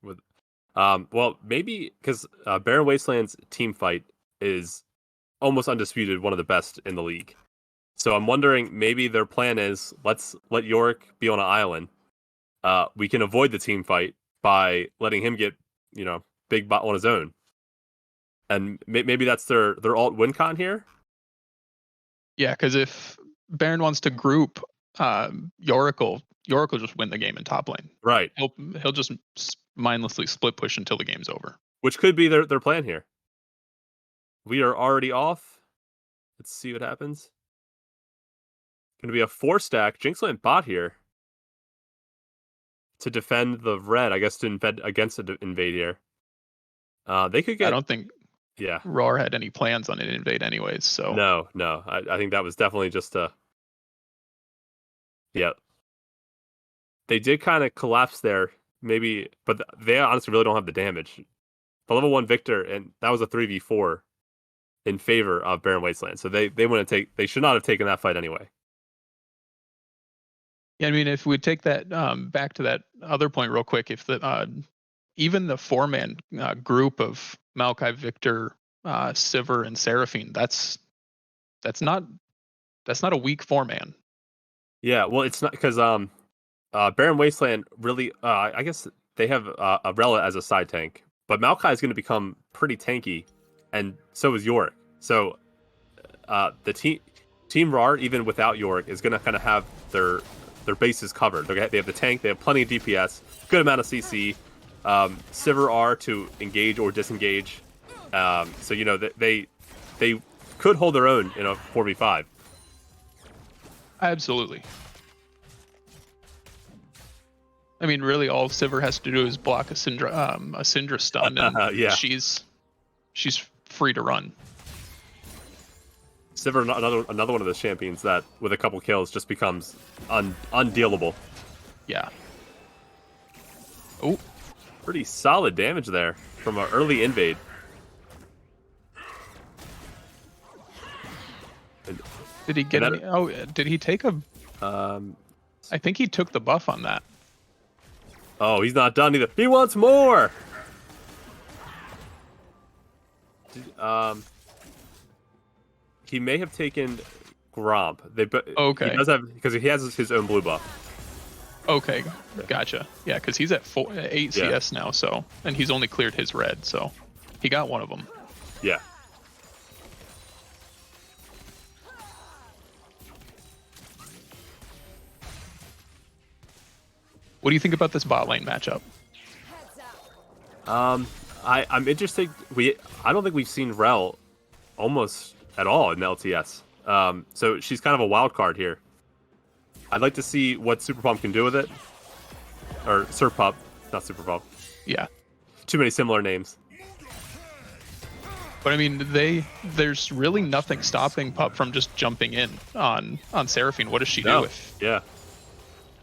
with well, maybe because Barren Wasteland's team fight is almost undisputed, one of the best in the league. So I'm wondering, maybe their plan is, let's let Yorick be on an island. We can avoid the team fight by letting him get, big bot on his own. And maybe that's their alt win con here. Yeah, because if Baron wants to group, Yorick will just win the game in top lane. Right. He'll just mindlessly split push until the game's over. Which could be their plan here. We are already off. Let's see what happens. Going to be a 4-stack. Jinx went bot here to defend the red. I guess to invade against the invade here. They could get. I don't think. Yeah. Rawr had any plans on an invade, anyways. So no. I think that was definitely just a. Yeah. They did kind of collapse there, maybe, but they honestly really don't have the damage. The level 1 Victor, and that was a 3v4 in favor of Barren Wasteland. So they want to take. They should not have taken that fight anyway. Yeah, I mean, if we take that back to that other point real quick, if the even the 4-man group of Maokai, Victor, Sivir, and Seraphine, that's not a weak 4-man. Yeah, well, it's not because Barren Wasteland really. I guess they have Rella as a side tank, but Maokai is going to become pretty tanky, and so is Yorick. So the Team Rawr, even without Yorick, is going to kind of have their bases covered. They have the tank, they have plenty of DPS, good amount of CC, Sivir R to engage or disengage. So they could hold their own in a 4v5. Absolutely. I mean, really, all Sivir has to do is block a Syndra stun, and yeah. she's free to run. Sivir, another one of those champions that, with a couple kills, just becomes undealable. Yeah. Oh, pretty solid damage there from an early invade. Did he get any? Oh, did he take a? I think he took the buff on that. Oh, he's not done either. He wants more. He may have taken Gromp. Okay. He does have, because he has his own blue buff. Okay, gotcha. Yeah, because he's at 8 CS now, so, and he's only cleared his red, so he got one of them. Yeah. What do you think about this bot lane matchup? I'm interested. I don't think we've seen Rel almost at all in the LTS. So she's kind of a wild card here. I'd like to see what Super Pump can do with it. Or Sir Pup, not Super Pump. Yeah. Too many similar names. But I mean, there's really nothing stopping Pup from just jumping in on Seraphine. What does she do with? Yeah.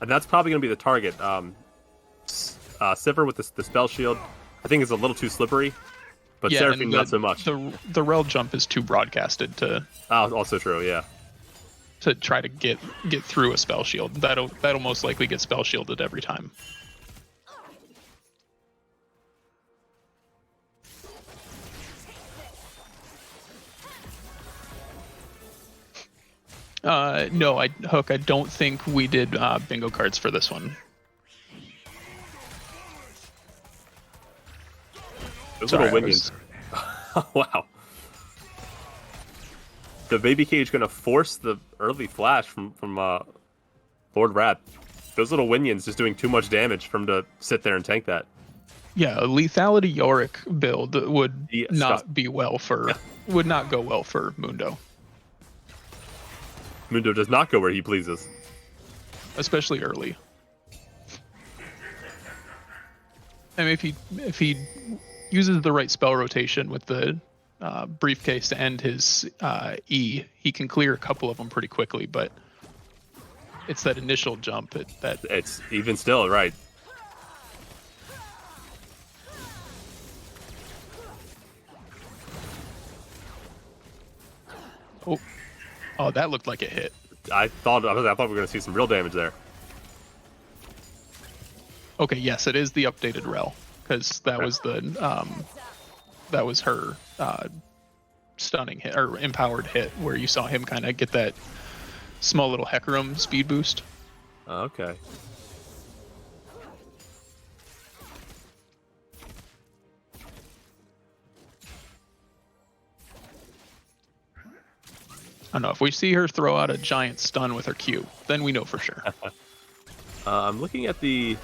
And that's probably going to be the target. Sivir with the spell shield, I think is a little too slippery. But Seraphine, not so much. The Rel jump is too broadcasted to. Also true, yeah. To try to get through a spell shield. That'll most likely get spell shielded every time. No, Hook, I don't think we did bingo cards for this one. Those little minions. Wow. The baby cage going to force the early flash from Lord Rat. Those little minions just doing too much damage for him to sit there and tank that. Yeah, a lethality Yorick build would not be well for would not go well for Mundo. Mundo does not go where he pleases, especially early. I mean, if he uses the right spell rotation with the briefcase to end his E, he can clear a couple of them pretty quickly, but it's that initial jump that it's even still right. Oh, that looked like it hit. I thought we were going to see some real damage there. Okay, yes, it is the updated Rel. because that was her stunning hit or empowered hit, where you saw him kind of get that small little Hecarim speed boost. Okay. I don't know, if we see her throw out a giant stun with her Q, then we know for sure. I'm looking at the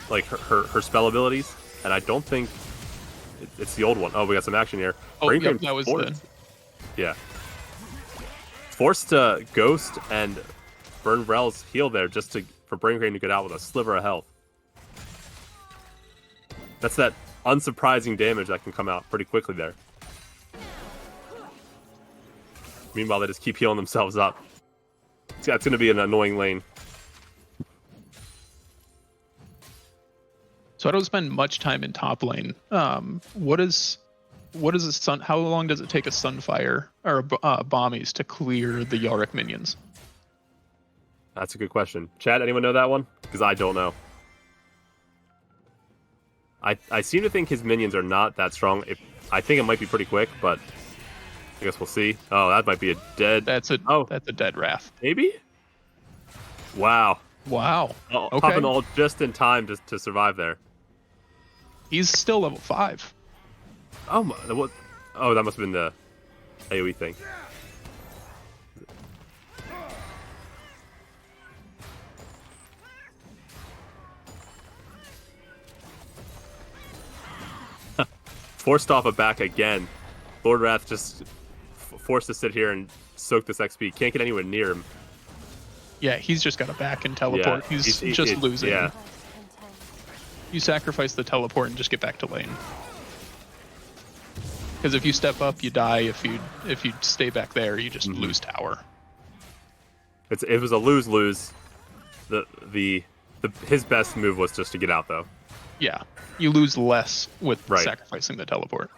like her spell abilities, and I don't think it's the old one. Oh, we got some action here. Oh, yep, that was the... Yeah. Forced to Ghost and burn Rel's heal there just for Brain Crane to get out with a sliver of health. That's that unsurprising damage that can come out pretty quickly there. Meanwhile, they just keep healing themselves up. It's going to be an annoying lane. So I don't spend much time in top lane. What is a sun? How long does it take a Sunfire or Bombies to clear the Yorick minions? That's a good question. Chad, anyone know that one? Because I don't know. I seem to think his minions are not that strong. I think it might be pretty quick, but I guess we'll see. Oh, that might be a dead... That's a dead Wrath. Maybe? Wow. Wow. Okay. Popping all just in time to survive there. He's still level 5. Oh, what? Oh, that must have been the AoE thing. Forced off a back again. Lord Wrath just forced to sit here and soak this XP. Can't get anywhere near him. Yeah, he's just got a back and teleport. Yeah, he's just losing. Yeah. You sacrifice the teleport and just get back to lane. Because if you step up, you die. If you stay back there, you just lose tower. It was a lose-lose. His best move was just to get out, though. Yeah, you lose less with sacrificing the teleport.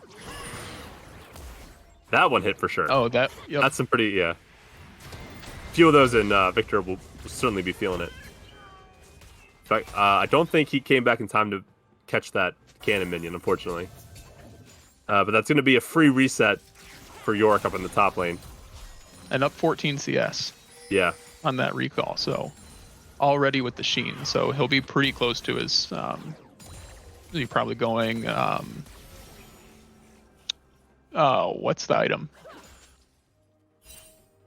That one hit for sure. Oh, that's some pretty, yeah. A few of those in Victor will certainly be feeling it. In fact, I don't think he came back in time to catch that cannon minion, unfortunately. But that's going to be a free reset for Yorick up in the top lane. And up 14 CS. Yeah. On that recall, so already with the Sheen, so he'll be pretty close to his... he's probably going... oh, what's the item?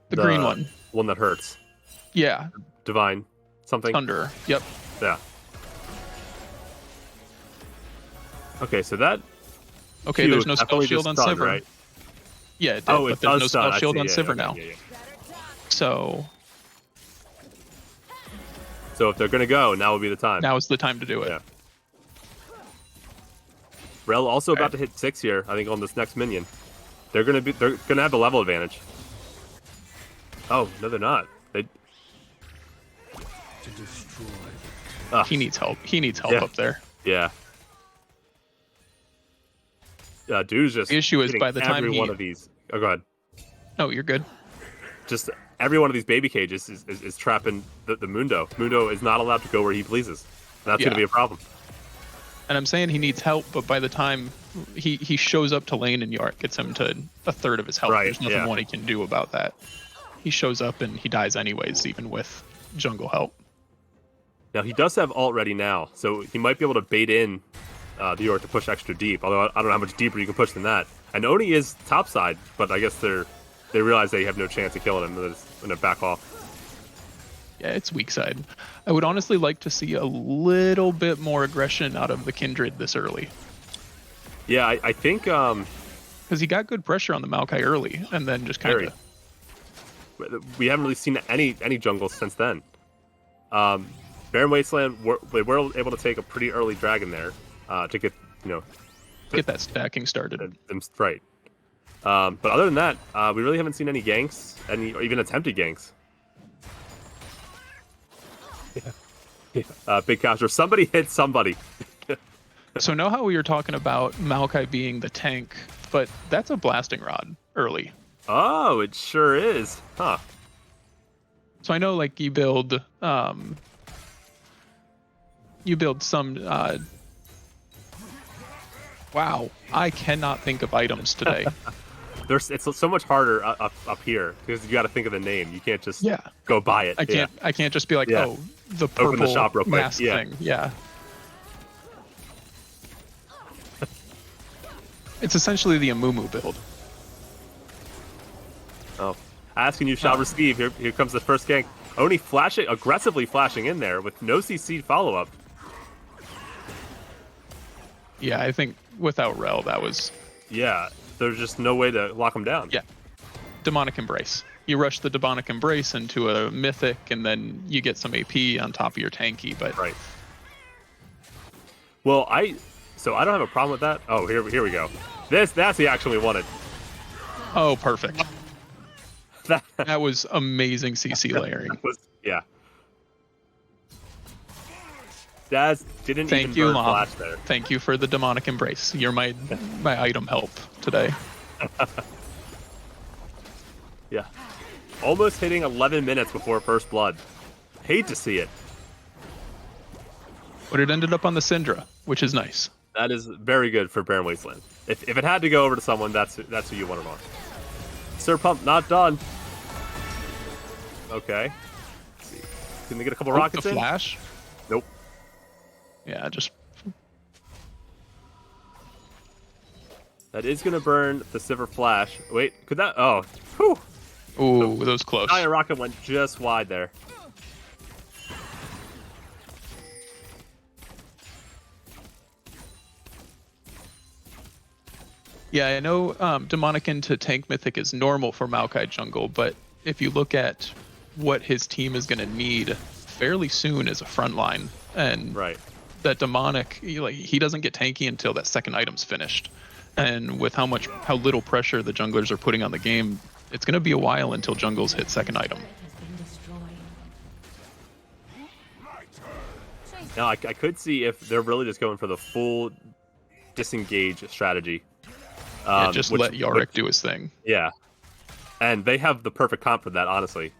The green one. One that hurts. Yeah. Divine. Something. Thunder. Yep. Yeah. Okay, so that... Okay, there's no spell shield on Sivir. Right? Yeah, it did, but there's no spell shield on Sivir now. Yeah. So if they're going to go, now would be the time. Now is the time to do it. Yeah. Rel also about to hit 6 here, I think, on this next minion. They're gonna have the level advantage. Oh, no, they're not. He needs help. He needs help up there. Yeah. Dude's just... The issue is by the time one of these... Oh, go ahead. No, you're good. Just every one of these baby cages is trapping the Mundo. Mundo is not allowed to go where he pleases. That's going to be a problem. And I'm saying he needs help, but by the time he shows up to lane and Yorick gets him to a third of his health, there's nothing more he can do about that. He shows up and he dies anyways, even with jungle help. Now, he does have ult ready now, so he might be able to bait in the Yorick to push extra deep, although I don't know how much deeper you can push than that. And Oni is topside, but I guess they realize they have no chance of killing him, and they're going to back off. Yeah, it's weak side. I would honestly like to see a little bit more aggression out of the Kindred this early. Yeah, I think... Because he got good pressure on the Maokai early, and then just kind of... We haven't really seen any jungle since then. Barren Wasteland, we were able to take a pretty early dragon there to get, get that stacking started. Right. But other than that, we really haven't seen any ganks, or even attempted ganks. Yeah. Big Coucher. Somebody hit somebody. So know how we were talking about Maokai being the tank, but that's a blasting rod early. Oh, it sure is. Huh. So I know like you build some wow, I cannot think of items today. It's so much harder up here because you got to think of the name. You can't just Yeah. go buy it. I can't just be like, Yeah. oh, the purple Open the shop real quick. mask Yeah. thing. Yeah. It's essentially the Amumu build. Oh, asking you shall receive. Here comes the first gank. Oni aggressively flashing in there with no CC follow-up. Yeah, I think without Rel, that was... Yeah, there's just no way to lock him down. Yeah. Demonic Embrace. You rush the Demonic Embrace into a Mythic, and then you get some AP on top of your tanky, but... Right. Well, so I don't have a problem with that. Oh, here we go. That's the action we wanted. Oh, perfect. That was amazing CC layering. Yeah. Daz didn't even burn flash there. Thank you for the Demonic Embrace. You're my item help today. Yeah. Almost hitting 11 minutes before first blood. Hate to see it. But it ended up on the Syndra, which is nice. That is very good for Barren Wasteland. If it had to go over to someone, that's who you want it on. Sir Pump not done. Okay. Let's see. Can they get a couple rockets the in? Flash? Nope. Yeah, just... That is going to burn the Sivir Flash. Wait, could that... Oh. Whew. Ooh, that was close. Giant rocket went just wide there. Yeah, I know Demonic into tank Mythic is normal for Maokai jungle, but if you look at what his team is going to need fairly soon as a front line, and right. That Demonic, he doesn't get tanky until that second item's finished. And with how little pressure the junglers are putting on the game, it's going to be a while until jungles hit second item. Now, I could see if they're really just going for the full disengage strategy. Just let Yorick do his thing. Yeah. And they have the perfect comp for that, honestly.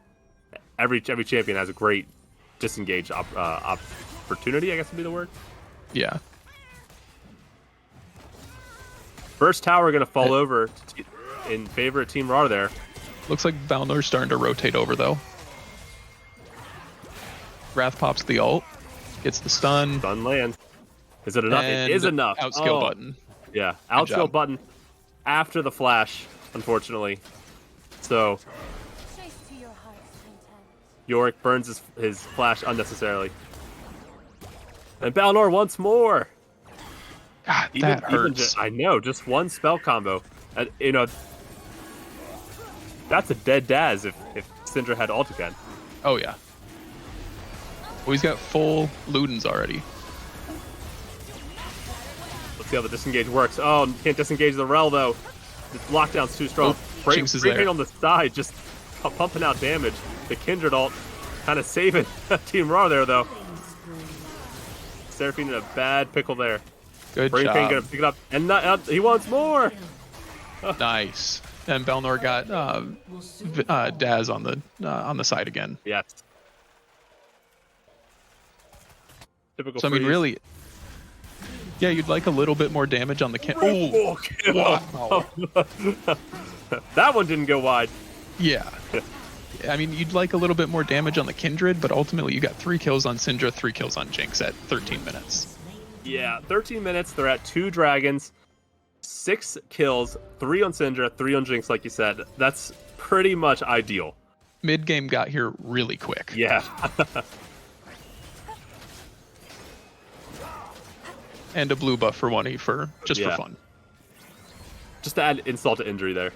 Every champion has a great disengage opportunity, I guess would be the word. Yeah. First tower going to fall over in favor of Team Rawr there. Looks like Valnor's starting to rotate over, though. Wrath pops the ult. Gets the stun. Stun lands. Is it enough? And it is enough. Outskill button. Yeah, outskill button after the flash, unfortunately. So Yorick burns his flash unnecessarily. And Balnor once more. God, that hurts. I know, just one spell combo. And, that's a dead Daz if Syndra had ult again. Oh, yeah. Well, he's got full Ludens already. Let's see how the disengage works. Oh, can't disengage the Rel, though. The lockdown's too strong. Jinx is there. On the side, just pumping out damage. The Kindred ult kind of saving Team Rawr there, though. Seraphine in a bad pickle there. Good Brain job. Pain gonna pick it up, and he wants more. Nice. And Balnor got Daz on the side again. Yes. Typical. So I mean, really, yeah, you'd like a little bit more damage on the Wow. That one didn't go wide. Yeah. I mean, you'd like a little bit more damage on the Kindred, but ultimately you got 3 kills on Syndra, 3 kills on Jinx at 13 minutes. Yeah, 13 minutes. They're at 2 dragons, 6 kills, 3 on Syndra, 3 on Jinx, like you said. That's pretty much ideal. Mid game got here really quick. Yeah. And a blue buff for 1E for fun. Just to add insult to injury there.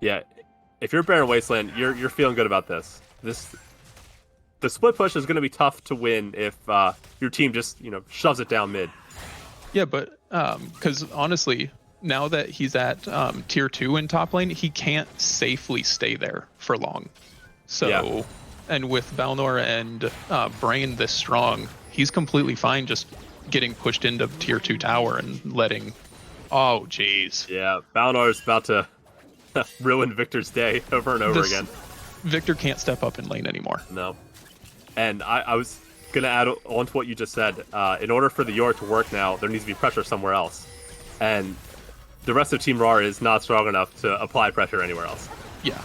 Yeah, if you're Barren Wasteland, you're feeling good about this. The split push is going to be tough to win if your team just shoves it down mid. Yeah, but because honestly, now that he's at tier 2 in top lane, he can't safely stay there for long. So, yeah. And with Balnor and Brain this strong, he's completely fine just getting pushed into tier 2 tower and letting Oh, jeez. Yeah, Balnor's about to ruin Victor's day over and over again. Victor can't step up in lane anymore. No. And I was going to add on to what you just said. In order for the Yorick to work now, there needs to be pressure somewhere else. And the rest of Team Rawr is not strong enough to apply pressure anywhere else. Yeah.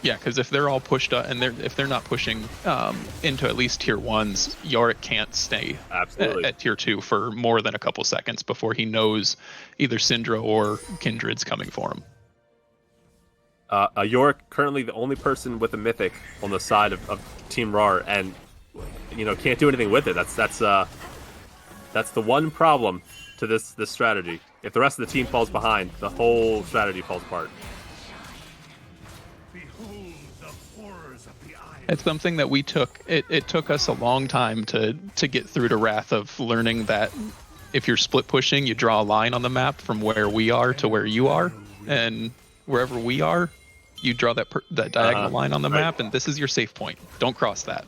Yeah, because if they're all pushed up, and if they're not pushing into at least tier 1s, Yorick can't stay at tier 2 for more than a couple seconds before he knows either Syndra or Kindred's coming for him. Yorick currently the only person with a mythic on the side of Team Rawr, and can't do anything with it. That's the one problem to this strategy. If the rest of the team falls behind, the whole strategy falls apart. It's something that we took. It took us a long time to get through to Wrath of learning that if you're split pushing, you draw a line on the map from where we are to where you are, and wherever we are, you draw that diagonal line on the map, and this is your safe point. Don't cross that.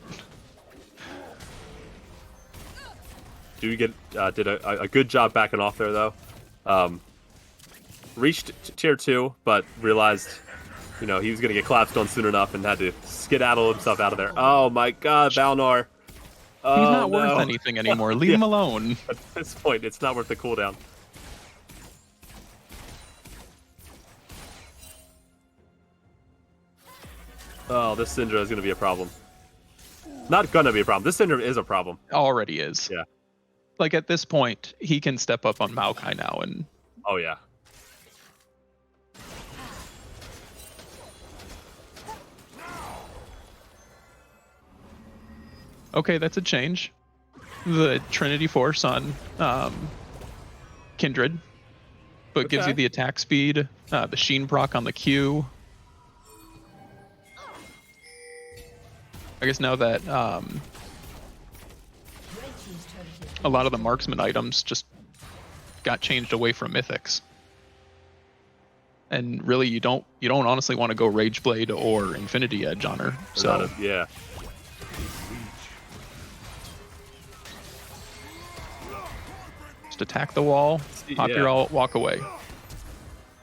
Did a good job backing off there though. Reached tier 2, but realized he was going to get collapsed on soon enough and had to skedaddle himself out of there. Oh my god, Balnor. Oh, he's not worth anything anymore. Leave him alone. At this point, it's not worth the cooldown. Oh, this Syndra is going to be a problem. Not going to be a problem. This Syndra is a problem. Already is. Yeah. Like at this point, he can step up on Maokai now and... Oh, yeah. Okay, that's a change. The Trinity Force on Kindred, but gives you the attack speed, the Sheen proc on the Q. I guess now that a lot of the marksman items just got changed away from mythics. And really you don't honestly want to go Rageblade or Infinity Edge on her. So yeah. Just attack the wall, pop your ult, walk away.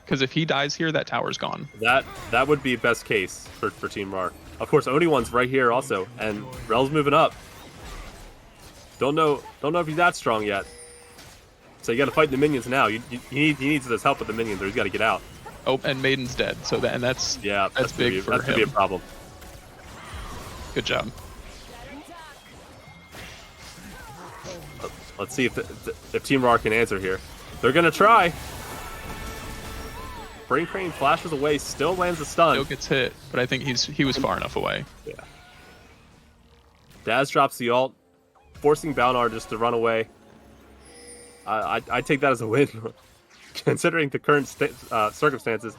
Because if he dies here, that tower's gone. That would be best case for Team Rawr. Of course, Onione's right here also, and Rel's moving up. Don't know if he's that strong yet. So you got to fight the minions now. He needs this help with the minions, or he's got to get out. Oh, and Maiden's dead. So that's big for him. That's gonna be a problem. Good job. Let's see if Team Rawr can answer here. They're gonna try. Brain Crane flashes away, still lands a stun. Still gets hit, but I think he was far enough away. Yeah. Daz drops the ult, forcing Balnor just to run away. I take that as a win, considering the current circumstances.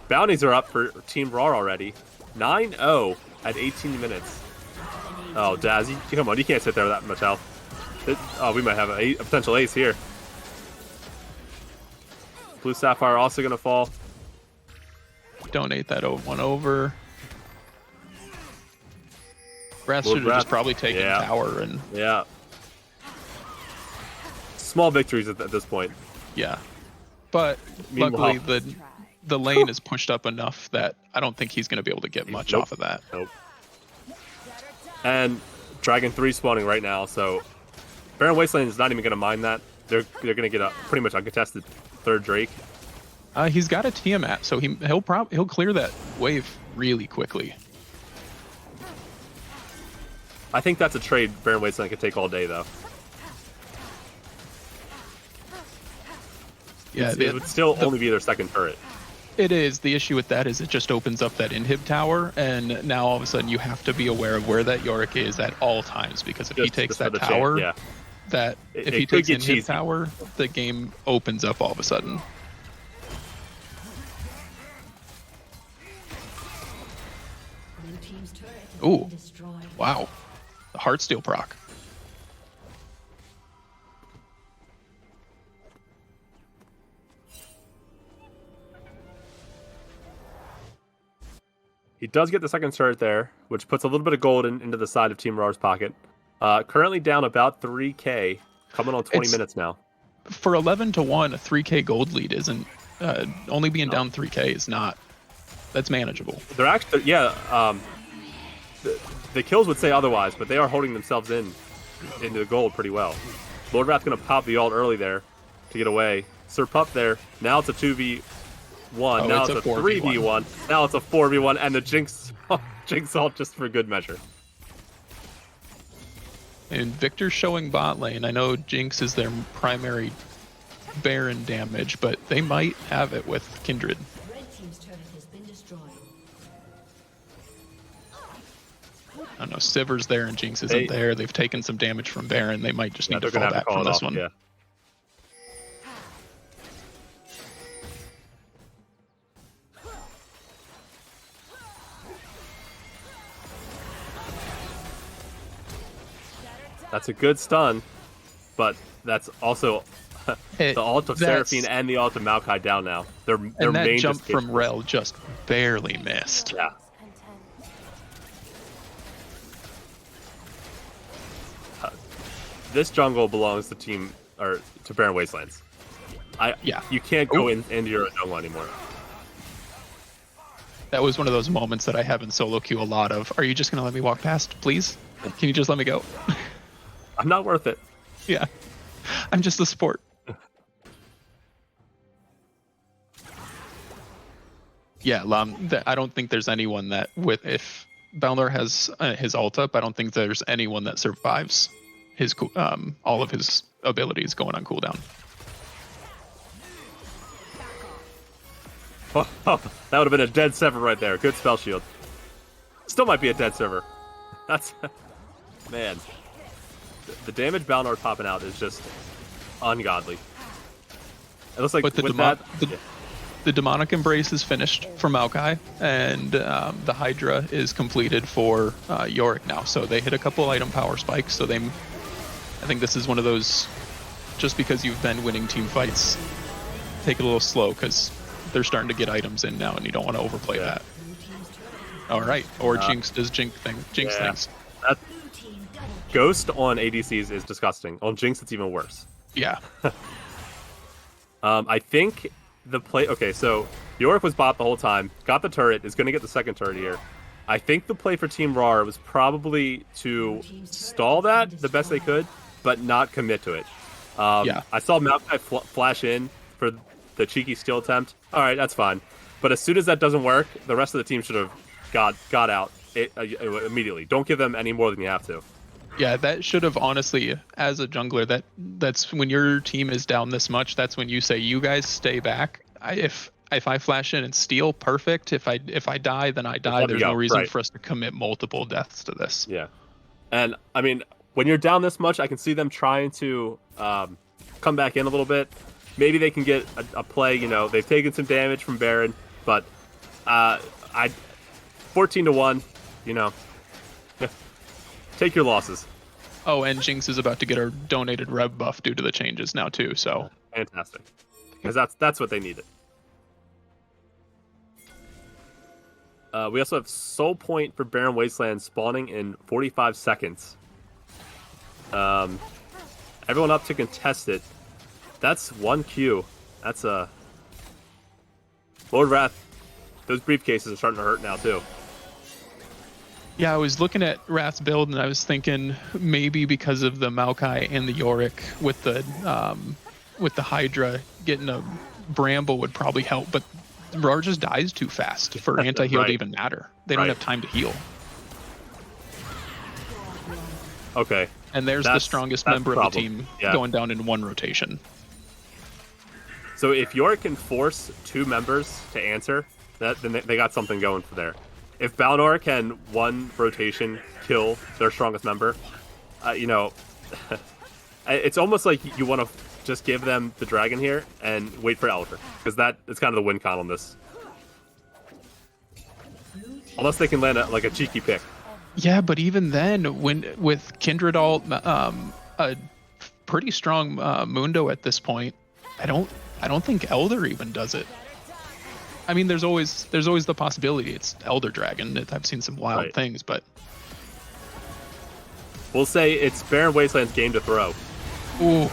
Bounties are up for Team Rawr already. 9-0 at 18 minutes. Oh, Daz, come on, you can't sit there with that much health. We might have a potential ace here. Blue Sapphire also going to fall. Donate that one over. Wrath should have just probably taken tower and... Yeah. Small victories at this point. Yeah. But luckily the lane is pushed up enough that I don't think he's going to be able to get much off of that. Nope. And Dragon 3 spawning right now, so Baron Wasteland is not even going to mind that. They're going to get pretty much uncontested third Drake. He's got a Tiamat, so he'll clear that wave really quickly. I think that's a trade Baron Wasteland could take all day, though. Yeah, it would still only be their second turret. It is. The issue with that is it just opens up that inhib tower, and now all of a sudden you have to be aware of where that Yorick is at all times, because if he takes that tower, if he takes inhib tower, the game opens up all of a sudden. Ooh, wow. The Heartsteel proc. He does get the second turret there, which puts a little bit of gold into the side of Team Rawr's pocket. Currently down about 3k, coming on 20 minutes now. for 11-1, a 3K gold lead isn't only being down 3K is not. That's manageable. They're actually the kills would say otherwise, but they are holding themselves into the gold pretty well. Lord Wrath's gonna pop the ult early there to get away. Sir Pup there. Now it's a 2v1. Now it's a 3v1. Now it's a 4v1, and the Jinx ult just for good measure. And Victor's showing bot lane. I know Jinx is their primary Baron damage, but they might have it with Kindred. Red team's turret has been destroyed. I don't know, Sivir's there and Jinx isn't there. They've taken some damage from Baron. They might just need to fall back from this one. Yeah. That's a good stun, but that's also the ult of Seraphine and the ult of Maokai down now. Their and that main jump from Rel just barely missed. Yeah. This jungle belongs to to Barren Wastelands. You can't go into your jungle anymore. That was one of those moments that I have in solo queue a lot of. Are you just gonna let me walk past, please? Can you just let me go? I'm not worth it. Yeah, I'm just a sport. Yeah, I don't think there's anyone that if Balnor has his ult up, I don't think there's anyone that survives his all of his abilities going on cooldown. Oh, that would have been a dead Sever right there. Good spell shield. Still might be a dead Sever. That's man. The damage Balnor popping out is just ungodly. It looks like the demonic embrace is finished for Maokai, and the Hydra is completed for Yorick now. So they hit a couple item power spikes. So I think this is one of those. Just because you've been winning team fights, take it a little slow because they're starting to get items in now, and you don't want to overplay that. All right, or Jinx does Jinx things. Ghost on ADCs is disgusting. On Jinx, it's even worse. Yeah. I think the play. Okay, so Yorick was bot the whole time. Got the turret. Is going to get the second turret here. I think the play for Team Rawr was probably to stall that the best they could, but not commit to it. I saw Maokai flash in for the cheeky steal attempt. All right, that's fine. But as soon as that doesn't work, the rest of the team should have got out immediately. Don't give them any more than you have to. Yeah, that should have honestly, as a jungler, that's when your team is down this much. That's when you say, "You guys stay back. If I flash in and steal, perfect. If I die, then I die. There's no reason for us to commit multiple deaths to this." Yeah, and I mean, when you're down this much, I can see them trying to come back in a little bit. Maybe they can get a play. You know, they've taken some damage from Baron, but 14-1. You know. Take your losses. Oh, and Jinx is about to get her donated rev buff due to the changes now too. So fantastic, because that's what they needed. We also have Soul Point for Barren Wasteland spawning in 45 seconds. Everyone up to contest it. That's 1 Q. That's a Lord Wrath. Those briefcases are starting to hurt now too. Yeah, I was looking at Wrath's build and I was thinking maybe because of the Maokai and the Yorick with the Hydra, getting a Bramble would probably help, but Rawr just dies too fast for anti-heal to even matter. They don't have time to heal. Okay. And there's the strongest member of the team going down in one rotation. So if Yorick can force 2 members to answer, then they got something going for there. If Balnor can one rotation kill their strongest member, it's almost like you want to just give them the dragon here and wait for Elephant, because that is kind of the win con on this. Unless they can land a cheeky pick. Yeah, but even then, with Kindred ult, a pretty strong Mundo at this point, I don't think Elder even does it. I mean, there's always the possibility it's Elder Dragon. I've seen some wild things, but we'll say it's Barren Wasteland's game to throw. Ooh,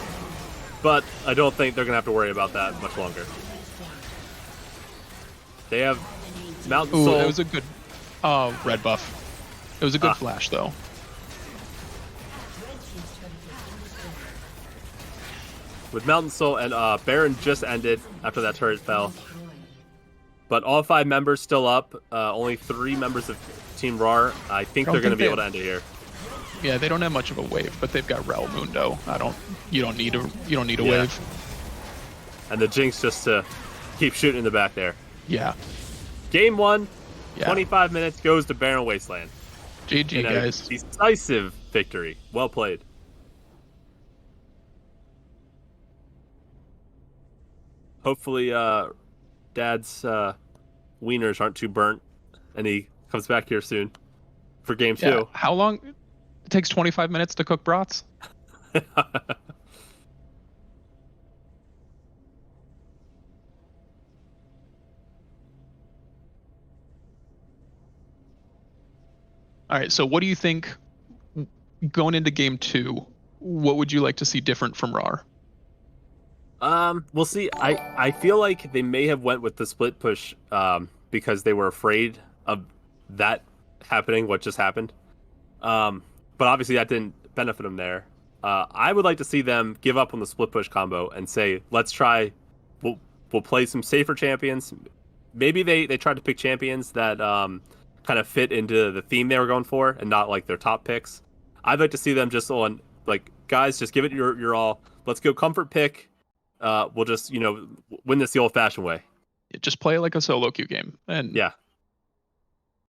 but I don't think they're gonna have to worry about that much longer. They have Mountain Soul. It was a good red buff. It was a good flash though. With Mountain Soul and Baron just ended after that turret fell. But all 5 members still up. Only 3 members of Team Rawr. I think they're going to be able to end it here. Yeah, they don't have much of a wave, but they've got Rel Mundo. You don't need a wave. And the Jinx just to keep shooting in the back there. Yeah. Game 1, 25 minutes goes to Barren Wasteland. GG, guys. Decisive victory. Well played. Hopefully, Dad's wieners aren't too burnt, and he comes back here soon for game 2. Yeah. How long? It takes 25 minutes to cook brats? All right, so what do you think going into game 2? What would you like to see different from Rawr? We'll see. I feel like they may have went with the split push because they were afraid of that happening, what just happened. But obviously that didn't benefit them there. I would like to see them give up on the split push combo and say, let's try, we'll play some safer champions. Maybe they tried to pick champions that kind of fit into the theme they were going for and not like their top picks. I'd like to see them just on, like, guys, just give it your all. Let's go comfort pick. We'll just, win this the old-fashioned way. Just play it like a solo queue game. And yeah,